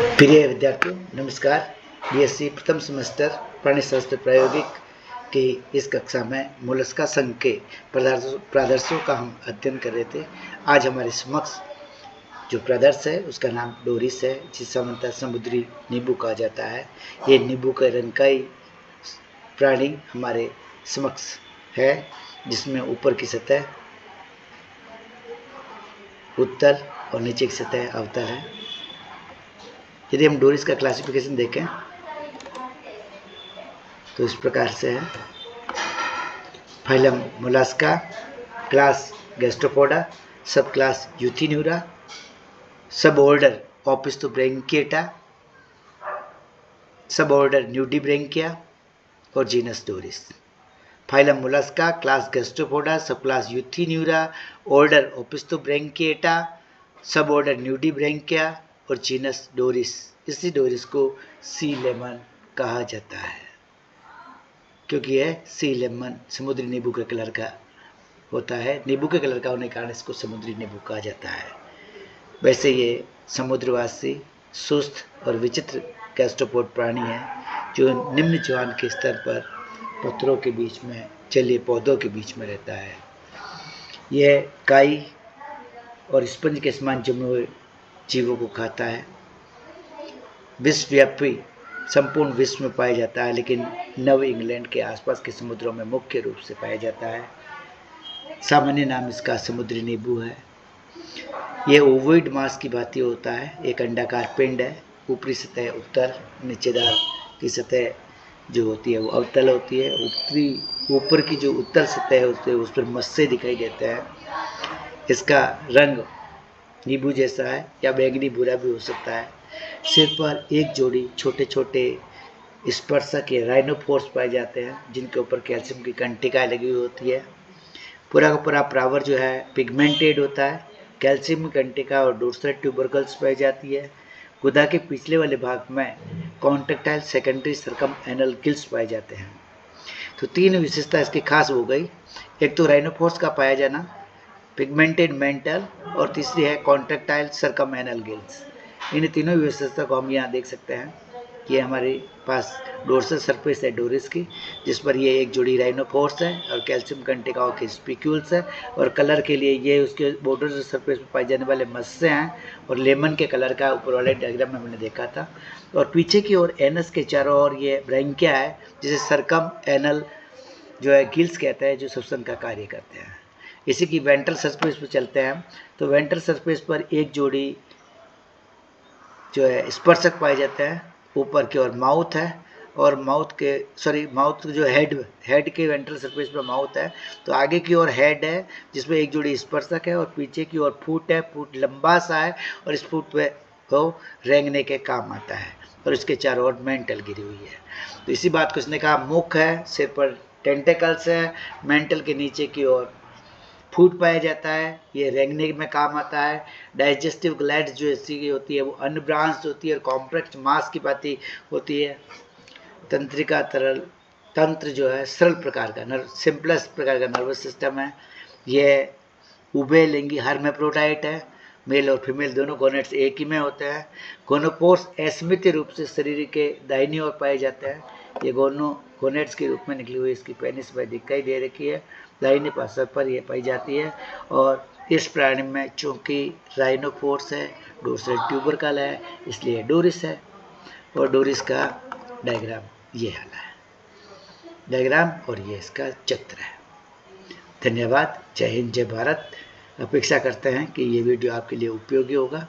प्रिय विद्यार्थियों नमस्कार। बीएससी प्रथम सेमेस्टर प्राणीशास्त्र प्रायोगिक की इस कक्षा में मोलस्का संघ के प्रादर्शों का हम अध्ययन कर रहे थे। आज हमारे समक्ष जो प्रादर्श है उसका नाम डोरिस है, जिसे सामान्यतः समुद्री नींबू कहा जाता है। ये नींबू का रंग का ही प्राणी हमारे समक्ष है, जिसमें ऊपर की सतह उत्तल और नीचे की सतह अवतल है। यदि हम डोरिस का क्लासिफिकेशन देखें तो इस प्रकार से है। फाइलम मोलस्का, क्लास गैस्ट्रोपोडा, सब क्लास यूथिन्यूरा, सब ऑर्डर ओपिस्थोब्रैंकिएटा, सब ऑर्डर न्यूडीब्रैंकिया और genus Doris. Phylum Mollusca, class Gastropoda, सब क्लास यूथिन्यूरा, ऑर्डर ओपिस्थोब्रैंकिएटा, सब ऑर्डर न्यूडीब्रैंकिया और जीनस डोरिस। इसी डोरिस को सी लेमन कहा जाता है, क्योंकि यह सी लेमन समुद्री नींबू के कलर का होता है। नींबू के कलर का होने के कारण इसको समुद्री नींबू कहा जाता है। वैसे ये समुद्रवासी सुस्त और विचित्र गैस्ट्रोपोड प्राणी है, जो निम्न ज्वान के स्तर पर पत्थरों के बीच में जलीय पौधों के बीच में रहता है। यह काई और स्पंज के समान जमे हुए जीवों को खाता है। विश्वव्यापी संपूर्ण विश्व में पाया जाता है, लेकिन नव इंग्लैंड के आसपास के समुद्रों में मुख्य रूप से पाया जाता है। सामान्य नाम इसका समुद्री नींबू है। यह ओवोइड मांस की भांति होता है। एक अंडाकार पिंड है। ऊपरी सतह उत्तर, नीचेदार की सतह जो होती है वो अवतल होती है। ऊपर की जो उत्तल सतह होती है उस पर मस्से दिखाई देते हैं। इसका रंग नींबू जैसा है या बैंगनी भूरा भी हो सकता है। सिर पर एक जोड़ी छोटे छोटे स्पर्शक या राइनोफोर्स पाए जाते हैं, जिनके ऊपर कैल्शियम की कंटिकाएं लगी हुई होती है। पूरा का पूरा प्रावर जो है पिगमेंटेड होता है। कैल्शियम की कंटिका और डोर्सल ट्यूबरकल्स पाई जाती है। गुदा के पिछले वाले भाग में contractile secondary circum anal gills पाए जाते हैं। तो तीन विशेषता इसकी खास हो गई। एक तो राइनोफोर्स का पाया जाना, पिगमेंटेड मेंटल, और तीसरी है कॉन्ट्रेक्टाइल सर्कम एनल गिल्स। इन तीनों विशेषता को हम यहाँ देख सकते हैं। ये हमारे पास डोर्सल सरफेस है डोरिस की, जिस पर ये एक जोड़ी राइनोफोर्स है और कैल्शियम कंटिकाओं के स्पिक्यूल्स है। और कलर के लिए ये उसके बॉर्डर सरफेस पर पाए जाने वाले मस्से हैं और लेमन के कलर का ऊपर वाले डायग्राम में हमने देखा था। और पीछे की ओर एनस के चारों ओर ये ब्रैंकिया है, जिसे सर्कम एनल जो है गिल्स कहते हैं, जो श्वसन का कार्य करते हैं। इसी की वेंट्रल सरफेस पर चलते हैं तो वेंट्रल सरफेस पर एक जोड़ी जो है स्पर्शक पाए जाते हैं। ऊपर की ओर माउथ है और माउथ जो हेड के वेंट्रल सरफेस पर माउथ है, तो आगे की ओर हेड है जिसमें एक जोड़ी स्पर्शक है, और पीछे की ओर फुट है। फुट लंबा सा है और इस फुट पे वो रेंगने के काम आता है, और इसके चारों ओर मेंटल गिरी हुई है। तो इसी बात को इसने कहा, मुख है, सिर पर टेंटेकल्स है, मेंटल के नीचे की ओर फूड पाया जाता है, ये रेंगने में काम आता है। डाइजेस्टिव ग्लैंड जो इसकी होती है वो अनब्रांच्ड होती है और कॉम्प्लेक्स मास की भांति होती है। तंत्रिका तंत्र जो है सरल प्रकार का सिंपलेस्ट प्रकार का नर्वस सिस्टम है। ये उभयलिंगी हर्मेफ्रोडाइट है। मेल और फीमेल दोनों गोनेट्स एक ही में होते हैं। गोनोपोर्स असमित रूप से शरीर के दाहिनी ओर पाए जाते हैं। ये गोनेट्स के रूप में निकली हुई इसकी पेनिस पर दिखाई दे रखी है, दाहिने पार्श्व पर यह पाई जाती है। और इस प्राणी में चूंकि राइनोफोर्स है, डोर्सल ट्यूबरकल है, इसलिए डोरिस है। और डोरिस का डायग्राम ये वाला है डायग्राम, और ये इसका चित्र है। धन्यवाद। जय हिंद, जय भारत। अपेक्षा करते हैं कि ये वीडियो आपके लिए उपयोगी होगा।